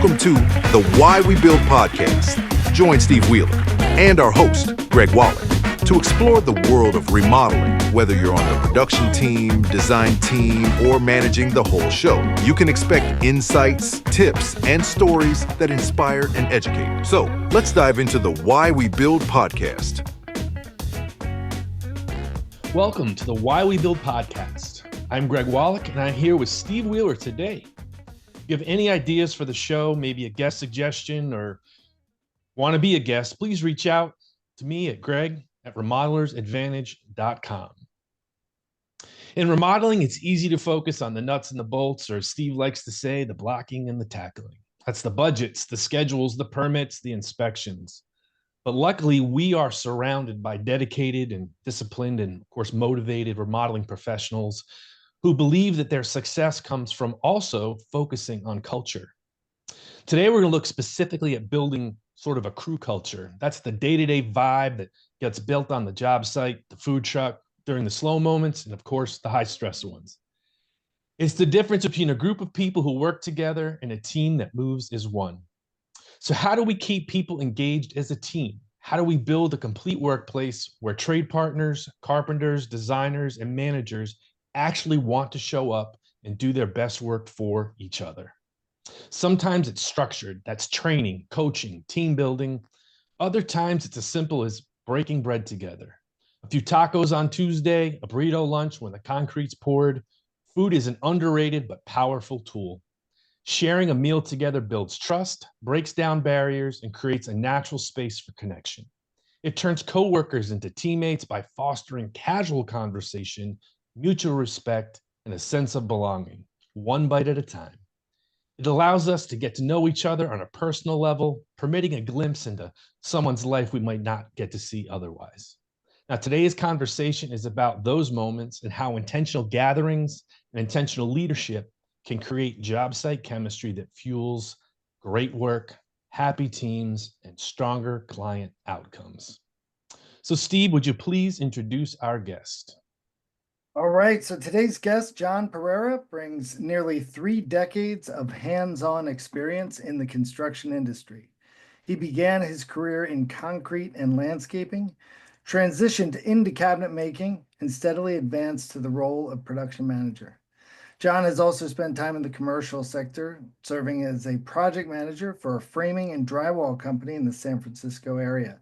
Welcome to the Why We Build podcast. Join Steve Wheeler and our host, Greg Woleck, to explore the world of remodeling. Whether you're on the production team, design team, or managing the whole show, you can expect insights, tips, and stories that inspire and educate. So let's dive into the Why We Build podcast. Welcome to the Why We Build podcast. I'm Greg Woleck, and I'm here with Steve Wheeler today. If you have any ideas for the show, maybe a guest suggestion, or want to be a guest, please reach out to me at greg@remodelersadvantage.com. In remodeling, it's easy to focus on the nuts and the bolts, or as Steve likes to say, the blocking and the tackling. That's the budgets, the schedules, the permits, the inspections. But luckily, we are surrounded by dedicated and disciplined and, of course, motivated remodeling professionals who believe that their success comes from also focusing on culture. Today, we're going to look specifically at building sort of a crew culture. That's the day-to-day vibe that gets built on the job site, the food truck, during the slow moments, and of course, the high-stress ones. It's the difference between a group of people who work together and a team that moves as one. So how do we keep people engaged as a team? How do we build a complete workplace where trade partners, carpenters, designers, and managers actually want to show up and do their best work for each other? Sometimes it's structured. That's training, coaching, team building. Other times it's as simple as breaking bread together. A few tacos on Tuesday, a burrito lunch when the concrete's poured. Food is an underrated but powerful tool. Sharing a meal together builds trust, breaks down barriers, and creates a natural space for connection. It turns coworkers into teammates by fostering casual conversation, mutual respect, and a sense of belonging, one bite at a time. It allows us to get to know each other on a personal level, permitting a glimpse into someone's life we might not get to see otherwise. Now, today's conversation is about those moments and how intentional gatherings and intentional leadership can create job site chemistry that fuels great work, happy teams, and stronger client outcomes. So, Steve, would you please introduce our guest? All right, so today's guest, Jon Pereira, brings nearly 3 decades of hands-on experience in the construction industry. He began his career in concrete and landscaping, transitioned into cabinet making, and steadily advanced to the role of production manager. Jon has also spent time in the commercial sector, serving as a project manager for a framing and drywall company in the San Francisco area.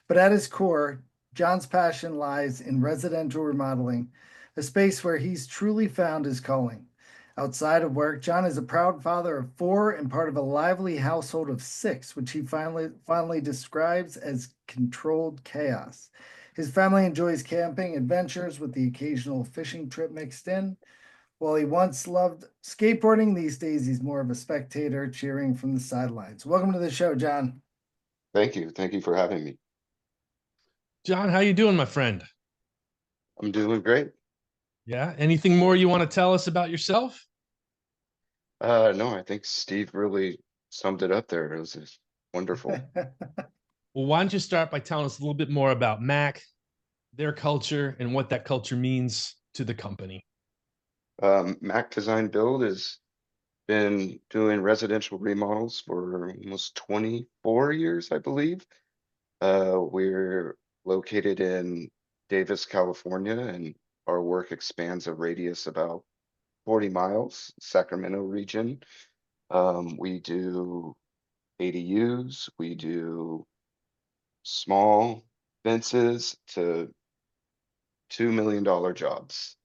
But at his core, Jon's passion lies in residential remodeling, a space where he's truly found his calling. Outside of work, Jon is a proud father of 4 and part of a lively household of 6, which he finally describes as controlled chaos. His family enjoys camping adventures with the occasional fishing trip mixed in. While he once loved skateboarding, these days he's more of a spectator cheering from the sidelines. Welcome to the show, Jon. Thank you. Thank you for having me. Jon, how you doing, my friend? I'm doing great. Yeah. Anything more you want to tell us about yourself? No, I think Steve really summed it up there. It was just wonderful. Well, why don't you start by telling us a little bit more about Mac, their culture, and what that culture means to the company? Mac Design Build has been doing residential remodels for almost 24 years, I believe. We're located in Davis, California, and our work expands a radius about 40 miles, Sacramento region. We do ADUs, we do small fences to $2 million jobs.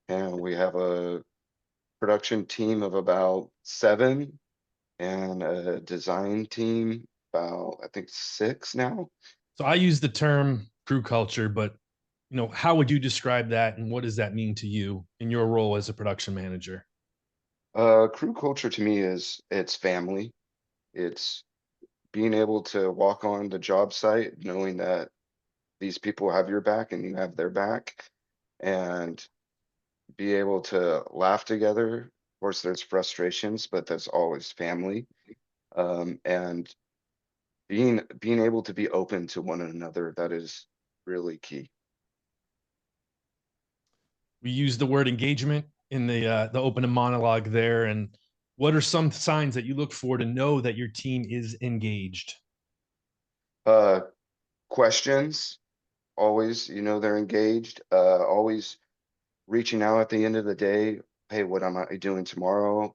And we have a production team of about 7 and a design team about, I think, 6 now. So I use the term crew culture, but how would you describe that, and what does that mean to you in your role as a production manager? Crew culture to me it's family. It's being able to walk on the job site knowing that these people have your back and you have their back, and be able to laugh together. Of course, there's frustrations, but there's always family. And being able to be open to one another, that is really key. We use the word engagement in the opening monologue there, and What are some signs that you look for to know that your team is engaged? Questions, always, they're engaged, always reaching out at the end of the day. Hey, what am I doing tomorrow?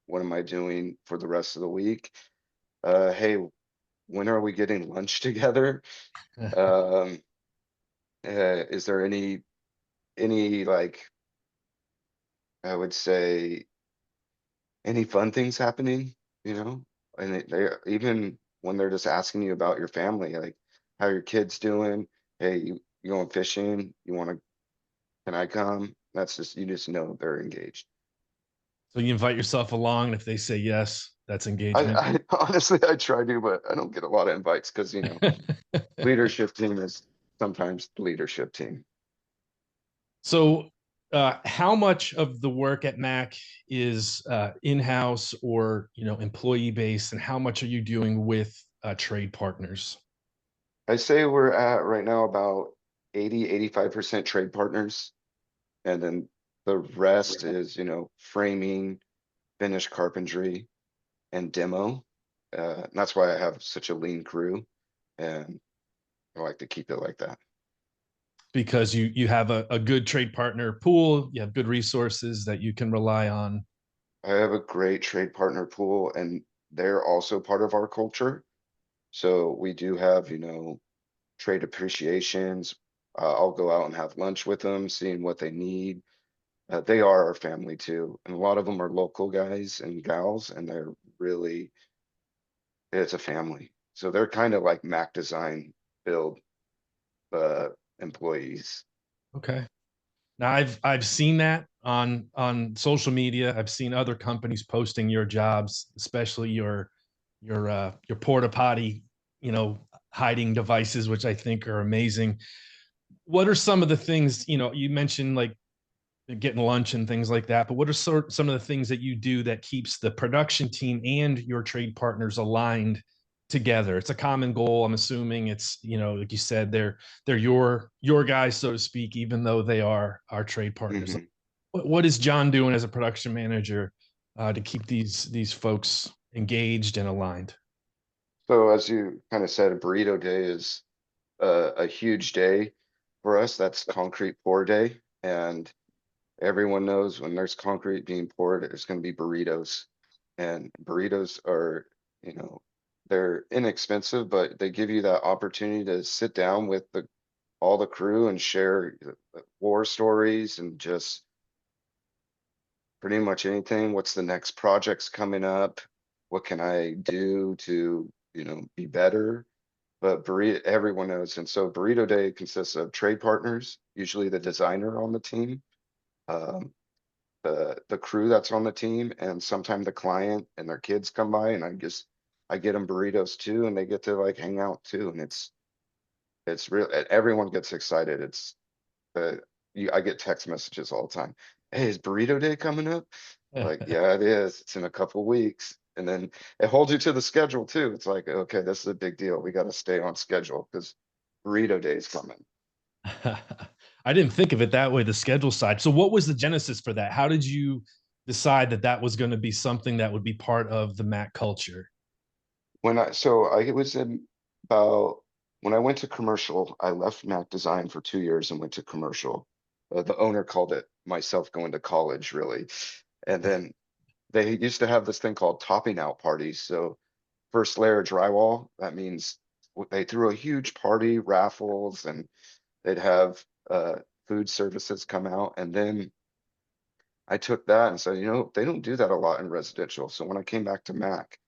What am I doing for the rest of the week? Hey, when are we getting lunch together? Um, is there any like, I would say, any fun things happening, you know? And they even when they're just asking you about your family, like how your kids doing? Hey, you going fishing? Can I come? That's just, you just know they're engaged. So you invite yourself along, and if they say yes, that's engagement. I honestly, I try to, but I don't get a lot of invites because, leadership team is sometimes the leadership team. So, how much of the work at Mac is in-house or employee-based, and how much are you doing with trade partners? I say we're at right now about 85% trade partners. And then the rest is, framing, finished carpentry, and demo. That's why I have such a lean crew, and I like to keep it like that. Because you have a good trade partner pool, you have good resources that you can rely on. I have a great trade partner pool, and they're also part of our culture. So we do have, trade appreciations. I'll go out and have lunch with them, seeing what they need. They are our family too, and a lot of them are local guys and gals, and it's a family. So they're kind of like Mac Design build employees. Okay. Now I've seen that on social media. I've seen other companies posting your jobs, especially your porta potty, hiding devices, which I think are amazing. What are some of the things, you mentioned like getting lunch and things like that, but what are some of the things that you do that keeps the production team and your trade partners aligned together? It's a common goal. I'm assuming it's, like you said, they're your guys, so to speak, even though they are our trade partners. Mhm. What is Jon doing as a production manager to keep these folks engaged and aligned? So as you kind of said, burrito day is a huge day for us. That's concrete pour day, and everyone knows when there's concrete being poured, it's going to be burritos. And burritos are, you know, they're inexpensive, but they give you that opportunity to sit down with all the crew and share war stories and just pretty much anything. What's the next projects coming up? What can I do to, be better? But burrito, everyone knows. And so burrito day consists of trade partners, usually the designer on the team, um, the crew that's on the team, and sometimes the client and their kids come by, and I get them burritos too, and they get to like hang out too, and it's real. Everyone gets excited. Uh, I get text messages all the time. Hey, is burrito day coming up? Like, yeah, it is. It's in a couple weeks. And then it holds you to the schedule too. It's like, okay, this is a big deal. We got to stay on schedule because burrito day is coming. I didn't think of it that way, the schedule side. So what was the genesis for that? How did you decide that that was going to be something that would be part of the Mac culture? I was in about when I went to commercial, I left Mac Design for 2 years and went to commercial. The owner called it myself going to college, really. And then they used to have this thing called topping out parties. So first layer of drywall, that means they threw a huge party, raffles, and they'd have food services come out. And then I took that and said, they don't do that a lot in residential. So when I came back to Mac,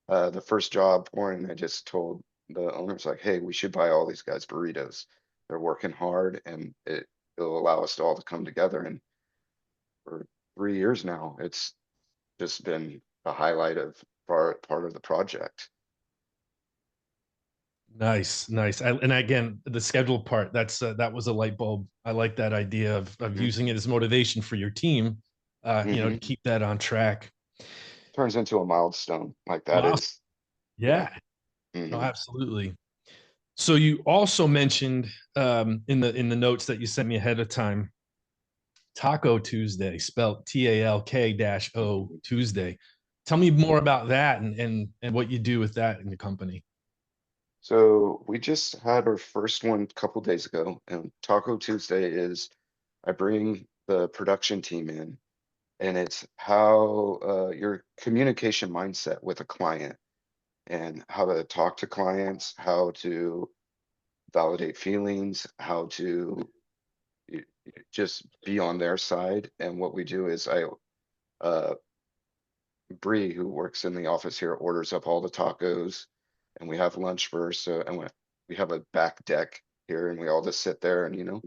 the first job pouring, I just told the owners like, hey, we should buy all these guys burritos. They're working hard, and it'll allow us to all to come together. And for 3 years now, it's just been a highlight of part of the project. Nice, nice. And again, the schedule part, that was a light bulb. I like that idea of Mhm. using it as motivation for your team, to Mhm. keep that on track. Turns into a milestone like that Wow. is, yeah. Yeah, no, Mhm. absolutely. So you also mentioned in the notes that you sent me ahead of time Taco Tuesday, spelled TALK-O Tuesday. Tell me more about that and what you do with that in the company. So we just had our first one a couple days ago, and Taco Tuesday is I bring the production team in, and it's how your communication mindset with a client and how to talk to clients, how to validate feelings, how to just be on their side. And what we do is uh, Bree, who works in the office here, orders up all the tacos, and we have lunch first. And we have a back deck here, and we all just sit there and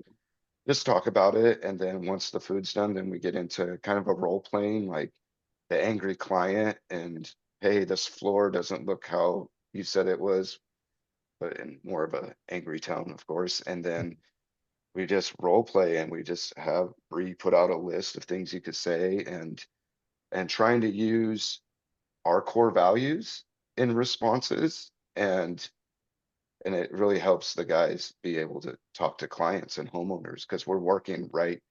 just talk about it. And then once the food's done, then we get into kind of a role playing, like the angry client, and hey, this floor doesn't look how you said it was, but in more of a angry tone, of course. And then we just role play, and we just have Bree put out a list of things you could say, and trying to use our core values in responses, and it really helps the guys be able to talk to clients and homeowners, because we're working right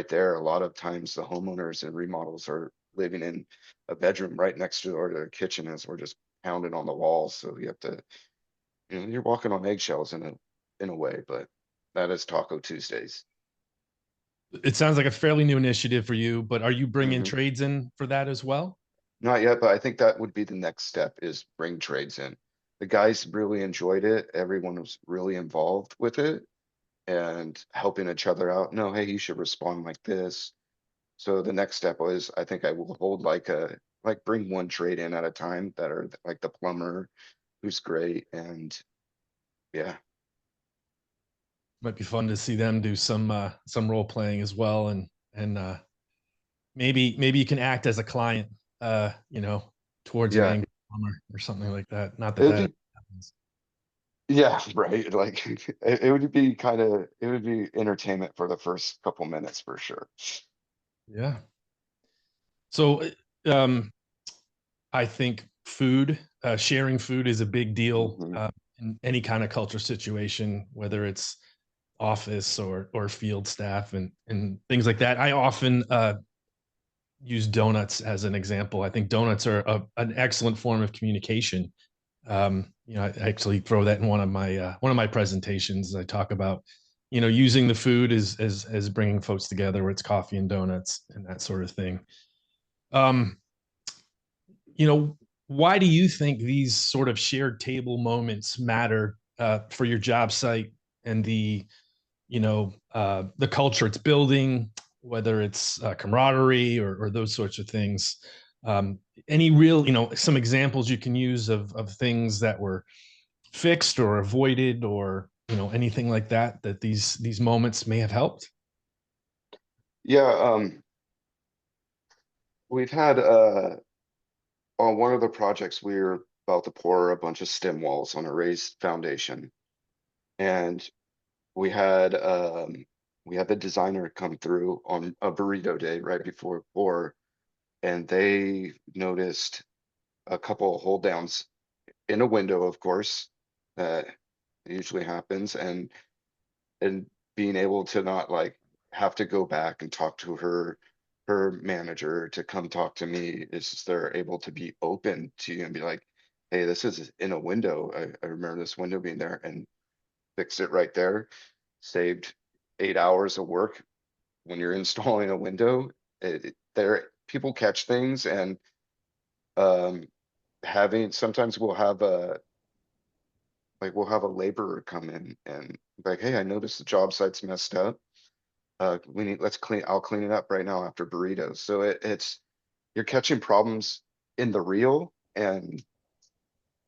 there. A lot of times the homeowners and remodels are living in a bedroom right next door to their kitchen as we're just pounding on the walls. So you have to, you're walking on eggshells in a way, but that is Taco Tuesdays. It sounds like a fairly new initiative for you, but are you bringing Mhm. trades in for that as well? Not yet, but I think that would be the next step, is bring trades in. The guys really enjoyed it. Everyone was really involved with it and helping each other out. No, hey, you should respond like this. So the next step was, I think I will hold like bring one trade in at a time that are like the plumber, who's great. And yeah, Might be fun to see them do some role playing as well, and maybe you can act as a client, you know, towards an yeah, angry plumber or something like that. Not that it'd that be, happens. yeah, right. Like it would be it would be entertainment for the first couple minutes for sure. Yeah. So, um, I think sharing food is a big deal Mhm. in any kind of culture situation, whether it's office or field staff and things like that. I often use donuts as an example. I think donuts are an excellent form of communication. I actually throw that in one of my presentations. I talk about using the food as bringing folks together, where it's coffee and donuts and that sort of thing. Um, you know, why do you think these sort of shared table moments matter for your job site and the culture it's building, whether it's camaraderie or those sorts of things? Um, any real, some examples you can use of things that were fixed or avoided, or anything like that these moments may have helped? Yeah, we've had on one of the projects we were about to pour a bunch of stem walls on a raised foundation, and we had um we had the designer come through on a burrito day right before pour, and they noticed a couple of hold downs in a window, of course, that usually happens, and being able to not like have to go back and talk to her manager to come talk to me, is just they're able to be open to you and be like, hey, this is in a window. I remember this window being there, and fixed it right there. Saved 8 hours of work when you're installing a window. There, people catch things, and um, having sometimes we'll have a laborer come in and be like, hey, I noticed the job site's messed up. Let's clean. I'll clean it up right now after burritos. So it's you're catching problems in the real, and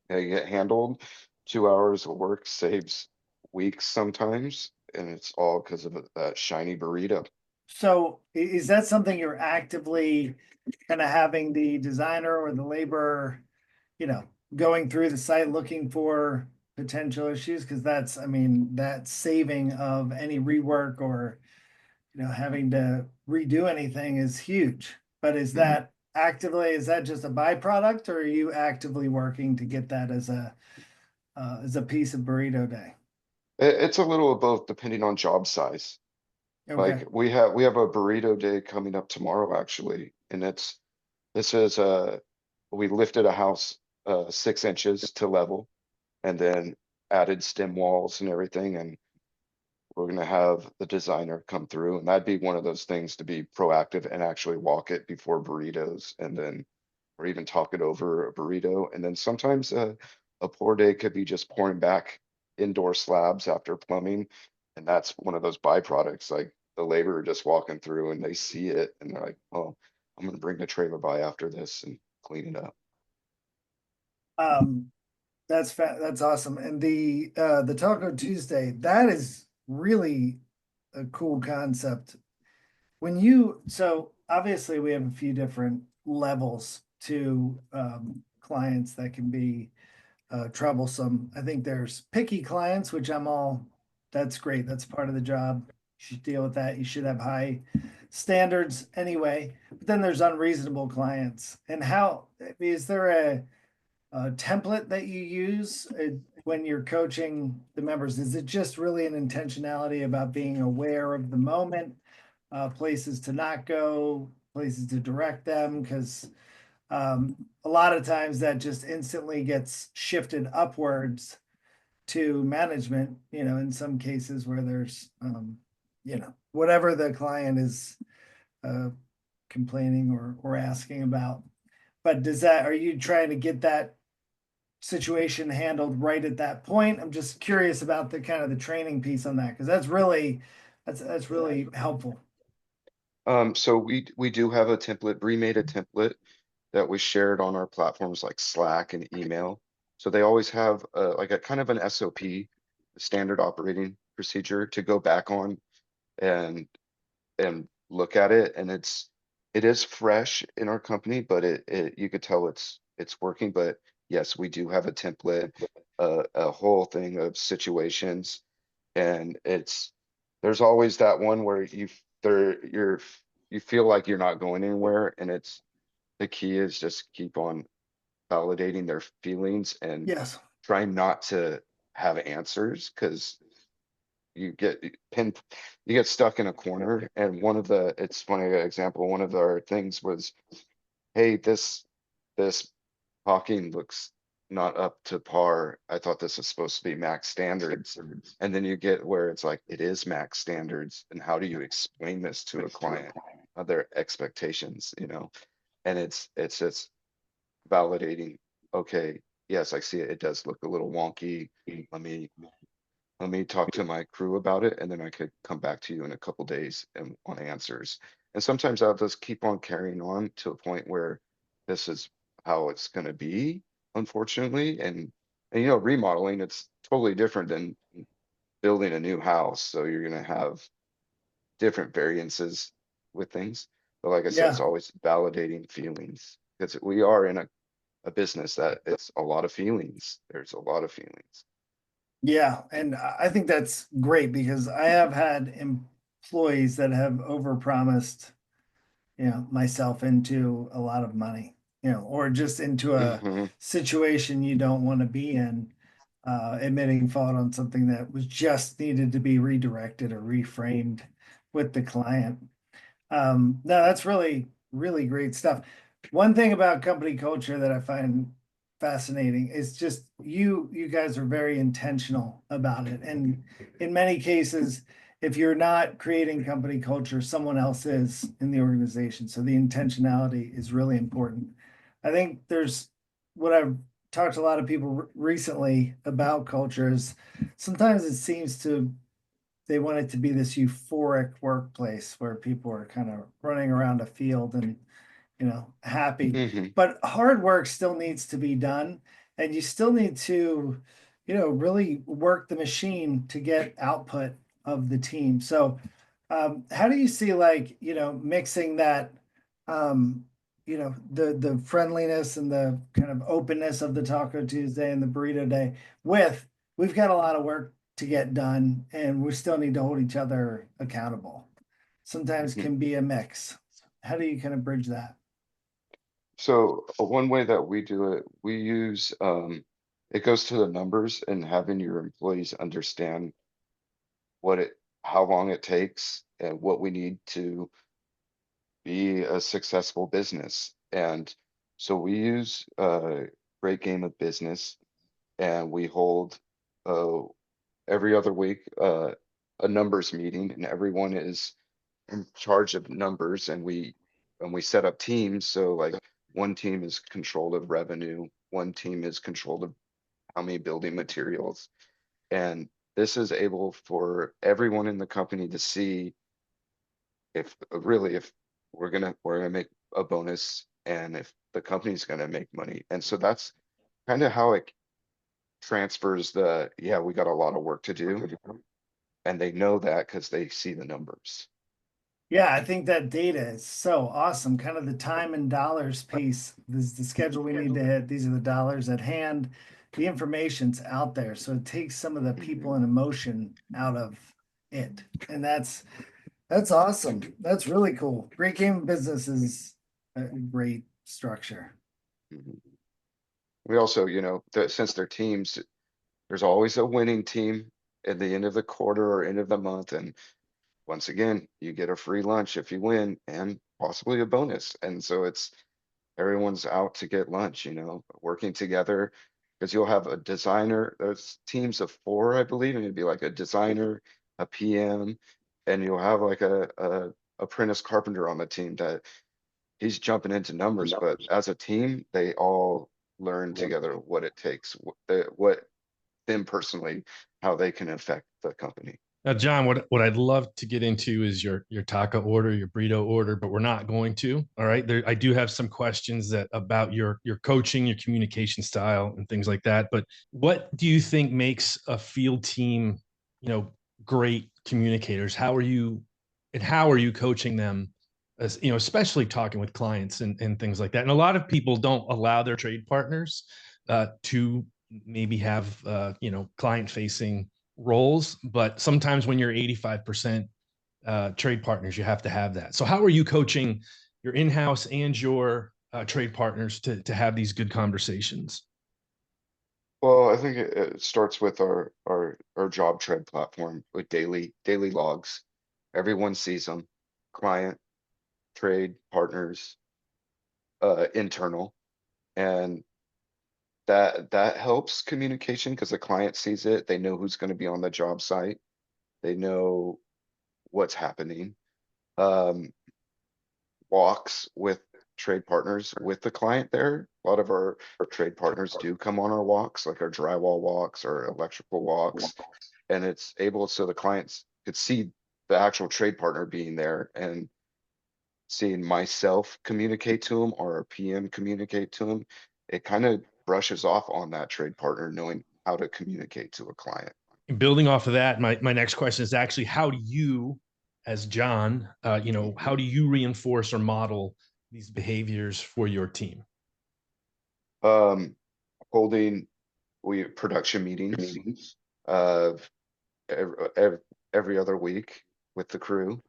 they get handled. 2 hours of work saves weeks sometimes, and it's all because of that shiny burrito. So is that something you're actively kind of having the designer or the laborer, you know, going through the site looking for potential issues? Because that's, I mean, that saving of any rework or, having to redo anything is huge. But Mhm. is that just a byproduct, or are you actively working to get that as a piece of burrito day? It's a little of both depending on job size. Okay. Like we have a burrito day coming up tomorrow actually, and this is we lifted a house 6 inches to level and then added stem walls and everything, and we're gonna have the designer come through, and that'd be one of those things to be proactive and actually walk it before burritos, and then or even talk it over a burrito. And then sometimes a pour day could be just pouring back indoor slabs after plumbing, and that's one of those byproducts. Like the laborer just walking through and they see it and they're like, "Oh, I'm gonna bring the trailer by after this and clean it up." Um, that's awesome. And the Taco Tuesday, that is really a cool concept. So obviously we have a few different levels to clients that can be troublesome. I think there's picky clients, which that's great. That's part of the job. You should deal with that. You should have high standards anyway. But then there's unreasonable clients. And is there a template that you use when you're coaching the members? Is it just really an intentionality about being aware of the moment, places to not go, places to direct them? Because a lot of times that just instantly gets shifted upwards to management, in some cases where there's, whatever the client is uh, complaining or asking about. But are you trying to get that situation handled right at that point? I'm just curious about the kind of the training piece on that, because that's really helpful. So we do have a template. Bree made a template that we shared on our platforms like Slack and email. So they always have like a kind of an SOP, standard operating procedure to go back on and look at it. And it is fresh in our company, but it you could tell it's working. But yes, we do have a template, a whole thing of situations, and there's always that one where you feel like you're not going anywhere, and the key is just keep on validating their feelings and Yes. try not to have answers, because you get pin you get stuck in a corner. And it's funny example, one of our things was, hey, this caulking looks not up to par. I thought this was supposed to be max standards. And then you get where it's like it is max standards, and how do you explain this to a client, their expectations, and it's just validating. Okay, yes, I see it. It does look a little wonky. Let me talk to my crew about it, and then I could come back to you in a couple days and on answers. And sometimes I'll just keep on carrying on to a point where this is how it's going to be, unfortunately. And remodeling, it's totally different than building a new house. So you're going to have different variances with things. But like I said, it's Yeah. always validating feelings, because we are in a business that it's a lot of feelings. There's a lot of feelings. Yeah, and I think that's great because I have had employees that have overpromised, myself into a lot of money, or just into a Hmm. situation you don't want to be in, admitting fault on something that was just needed to be redirected or reframed with the client. No, that's really, really great stuff. One thing about company culture that I find fascinating is just you guys are very intentional about it. And in many cases, if you're not creating company culture, someone else is in the organization. So the intentionality is really important. I think there's what I've talked to a lot of people recently about culture is sometimes it seems they want it to be this euphoric workplace where people are kind of running around a field and happy, Hmm. but hard work still needs to be done, and you still need to really work the machine to get output of the team. So how do you see, like, mixing that, the friendliness and the kind of openness of the Taco Tuesday and the Burrito Day with, we've got a lot of work to get done and we still need to hold each other accountable? Sometimes Hmm. can be a mix. How do you kind of bridge that? So one way that we do it, we use it goes to the numbers and having your employees understand what it how long it takes and what we need to be a successful business. And so we use a great game of business, and we hold uh, every other week a numbers meeting, and everyone is in charge of numbers, and we set up teams. So like one team is control of revenue, one team is control of how many building materials, and this is able for everyone in the company to see if really if we're gonna make a bonus and if the company's gonna make money. And so that's kind of how it transfers the, yeah, we got a lot of work to do, and they know that because they see the numbers. Yeah, I think that data is so awesome. Kind of the time and dollars piece. This is the schedule we need to hit. These are the dollars at hand. The information's out there. So it takes some of the people and emotion out of it. And that's awesome. That's really cool. Great game business is a great structure. Mhm. We also, since they're teams, there's always a winning team at the end of the quarter or end of the month. And once again, you get a free lunch if you win and possibly a bonus. And so it's everyone's out to get lunch, working together, because you'll have a designer. There's teams of four, I believe, and it'd be like a designer, a PM, and you'll have like a apprentice carpenter on the team that he's jumping into numbers, but as a team, they all learn together what it takes, what them personally, how they can affect the company. Now, John, what I'd love to get into is your taco order, your burrito order, but we're not going to. All right. I do have some questions that about your coaching, your communication style, and things like that. But what do you think makes a field team, great communicators? How are you coaching them? As especially talking with clients and things like that. And a lot of people don't allow their trade partners to maybe have client facing roles, but sometimes when you're 85% trade partners, you have to have that. So how are you coaching your in-house and your trade partners to have these good conversations? Well, I think it starts with our job tread platform with daily logs. Everyone sees them, client, trade, partners, internal, and that helps communication because the client sees it. They know who's going to be on the job site. They know what's happening. Um, Walks with trade partners with the client there. A lot of our trade partners do come on our walks, like our drywall walks or electrical walks, and it's able so the clients could see the actual trade partner being there and seeing myself communicate to them or a PM communicate to them. It kind of brushes off on that trade partner knowing how to communicate to a client. Building off of that, my next question is actually, how do you, as John, how do you reinforce or model these behaviors for your team? Um, Holding production meetings uh every other week with the crew.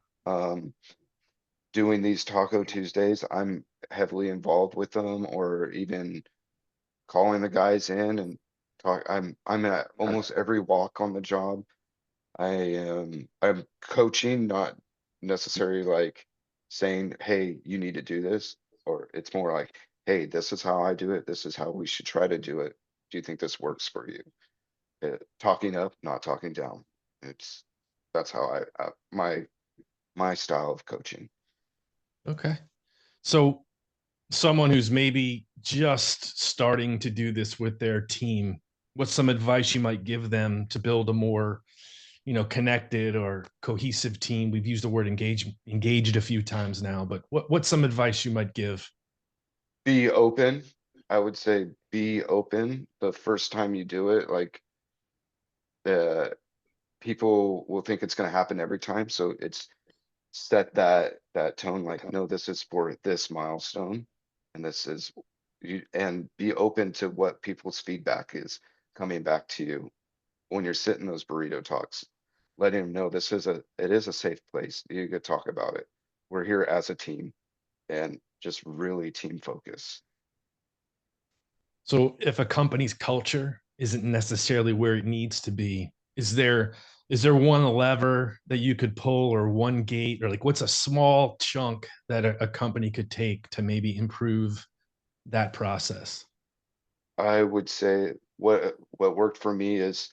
Doing these Taco Tuesdays, I'm heavily involved with them, or even calling the guys in and talk. I'm at almost every walk on the job. I'm coaching, not necessarily like saying, hey, you need to do this, or it's more like, hey, this is how I do it. This is how we should try to do it. Do you think this works for you? Talking up, not talking down. It's that's how my style of coaching. Okay. So someone who's maybe just starting to do this with their team, what's some advice you might give them to build a more, connected or cohesive team? We've used the word engaged a few times now, but what's some advice you might give? Be open. I would say be open the first time you do it. Like the people will think it's going to happen every time. So it's set that tone like, no, this is for this milestone, and this is you, and be open to what people's feedback is coming back to you when you're sitting those burrito talks. Letting them know it is a safe place. You could talk about it. We're here as a team, and just really team focus. So if a company's culture isn't necessarily where it needs to be, is there one lever that you could pull, or one gate, or like what's a small chunk that a company could take to maybe improve that process? I would say what worked for me is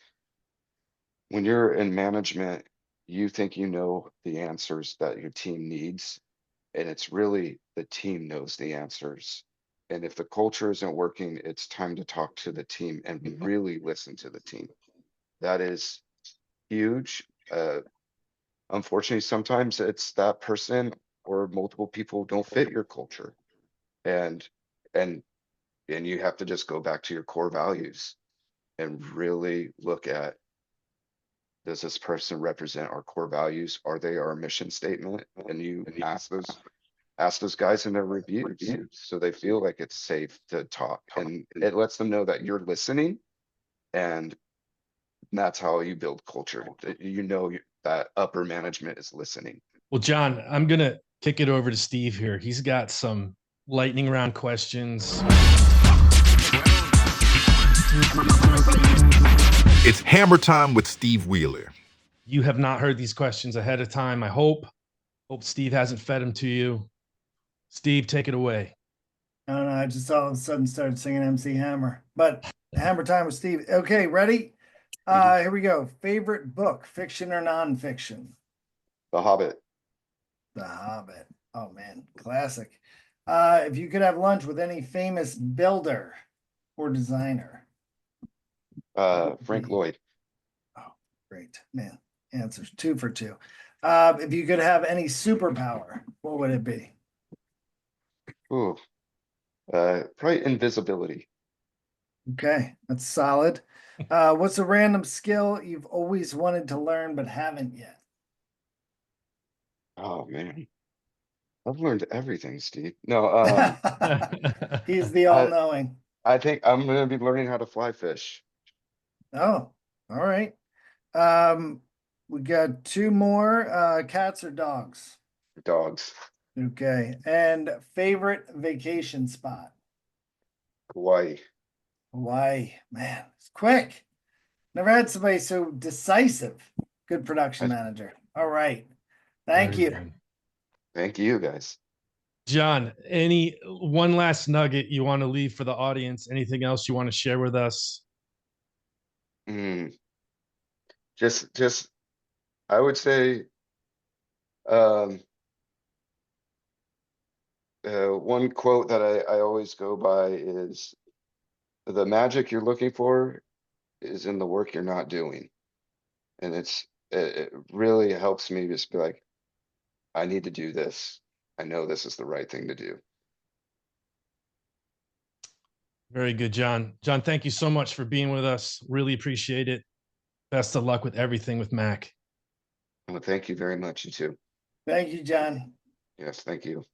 when you're in management, you think you know the answers that your team needs, and it's really the team knows the answers. And if the culture isn't working, it's time to talk to the team and really listen to the team. That is huge. Unfortunately, sometimes it's that person or multiple people don't fit your culture, and and and you have to just go back to your core values and really look at, does this person represent our core values? Are they our mission statement? And you ask those guys in their reviews so they feel like it's safe to talk, and it lets them know that you're listening, and that's how you build culture. That that upper management is listening. Well, Jon, I'm gonna kick it over to Steve here. He's got some lightning round questions. It's hammer time with Steve Wheeler. You have not heard these questions ahead of time. I hope Steve hasn't fed them to you. Steve, take it away. I don't know. I just all of a sudden started singing MC Hammer, but hammer time with Steve. Okay, ready? Here we go. Favorite book, fiction or nonfiction? The Hobbit. The Hobbit. Oh man, classic. If you could have lunch with any famous builder or designer? Frank Lloyd. Oh, great, man. Answers 2 for 2. If you could have any superpower, what would it be? Ooh, probably invisibility. Okay, that's solid. What's a random skill you've always wanted to learn but haven't yet? Oh man, I've learned everything, Steve. No, He's the all-knowing. I think I'm gonna be learning how to fly fish. Oh, all right. We got 2 more. Cats or dogs? Dogs. Okay, and favorite vacation spot? Hawaii. Hawaii, man, it's quick. Never had somebody so decisive. Good production manager. All right. Thank you. Thank you, guys. Jon, any one last nugget you want to leave for the audience? Anything else you want to share with us? Just, I would say, one quote that I always go by is, the magic you're looking for is in the work you're not doing. And it really helps me just be like, I need to do this. I know this is the right thing to do. Very good, Jon. Jon, thank you so much for being with us. Really appreciate it. Best of luck with everything with Mac. Well, thank you very much. You too. Thank you, Jon. Yes, thank you.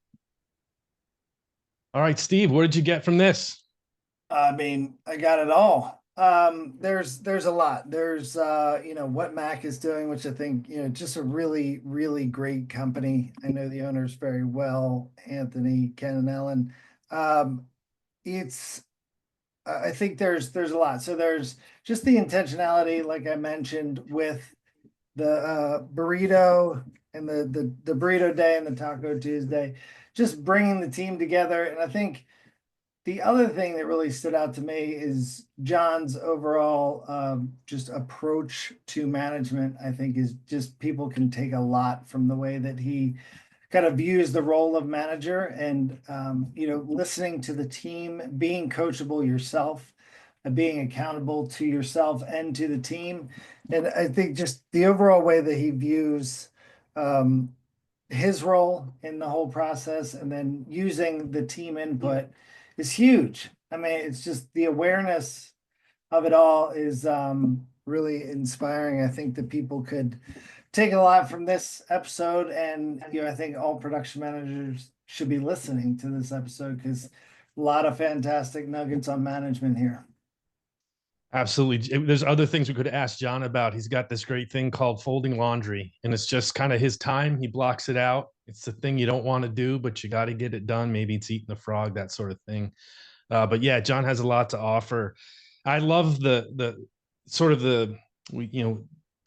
All right, Steve, what did you get from this? I mean, I got it all. There's a lot. There's what Mac is doing, which I think, just a really, really great company. I know the owners very well, Anthony, Ken, and Ellen. I think there's a lot. So there's just the intentionality, like I mentioned, with the burrito and the burrito day and the Taco Tuesday, just bringing the team together. And I think the other thing that really stood out to me is Jon's overall just approach to management. I think is just, people can take a lot from the way that he kind of views the role of manager, and listening to the team, being coachable yourself, and being accountable to yourself and to the team. And I think just the overall way that he views his role in the whole process, and then using the team input, is huge. I mean, it's just the awareness of it all is really inspiring. I think that people could take a lot from this episode, and I think all production managers should be listening to this episode, because a lot of fantastic nuggets on management here. Absolutely. There's other things we could ask Jon about. He's got this great thing called folding laundry, and it's just kind of his time. He blocks it out. It's the thing you don't want to do, but you got to get it done. Maybe it's eating the frog, that sort of thing. But yeah, Jon has a lot to offer. I love the sort of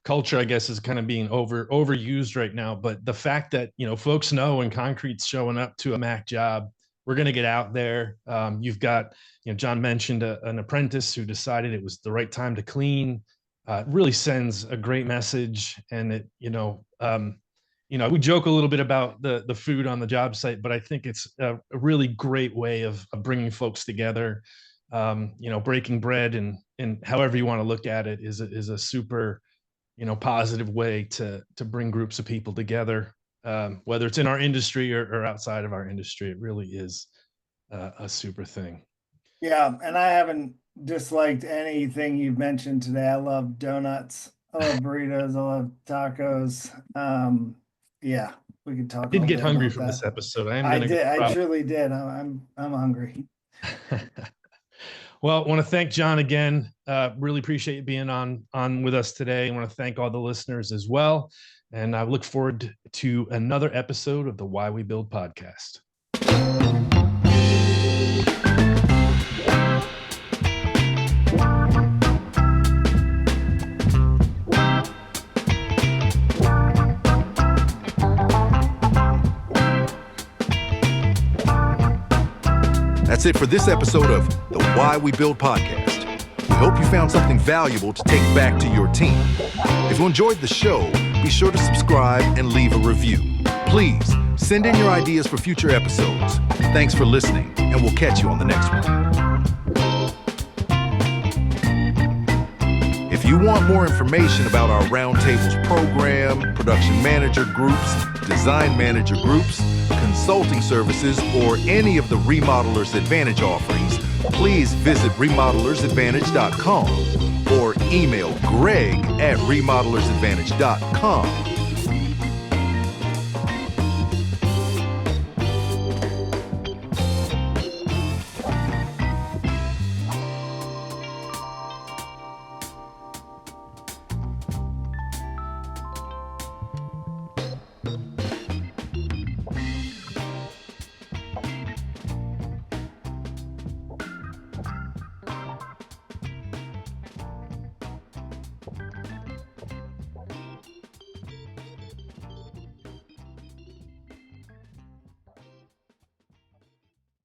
culture, I guess, is kind of being overused right now. But the fact that, folks know when concrete's showing up to a Mac job, we're going to get out there. You've got, John mentioned an apprentice who decided it was the right time to clean. It really sends a great message. And it, we joke a little bit about the food on the job site, but I think it's a really great way of bringing folks together. Breaking bread and however you want to look at it is a super, positive way to bring groups of people together, whether it's in our industry or outside of our industry. It really is a super thing. Yeah, and I haven't disliked anything you've mentioned today. I love donuts. I love burritos. I love tacos. Yeah, we could talk. I did all get day hungry about from that. this episode. I truly did. I'm hungry. Well, I want to thank John again. Really appreciate you being on with us today. I want to thank all the listeners as well. And I look forward to another episode of the Why We Build podcast. That's it for this episode of the Why We Build podcast. We hope you found something valuable to take back to your team. If you enjoyed the show, be sure to subscribe and leave a review. Please send in your ideas for future episodes. Thanks for listening, and we'll catch you on the next one. If you want more information about our Roundtables program, production manager groups, design manager groups, consulting services, or any of the Remodelers Advantage offerings, please visit remodelersadvantage.com or email greg@remodelersadvantage.com.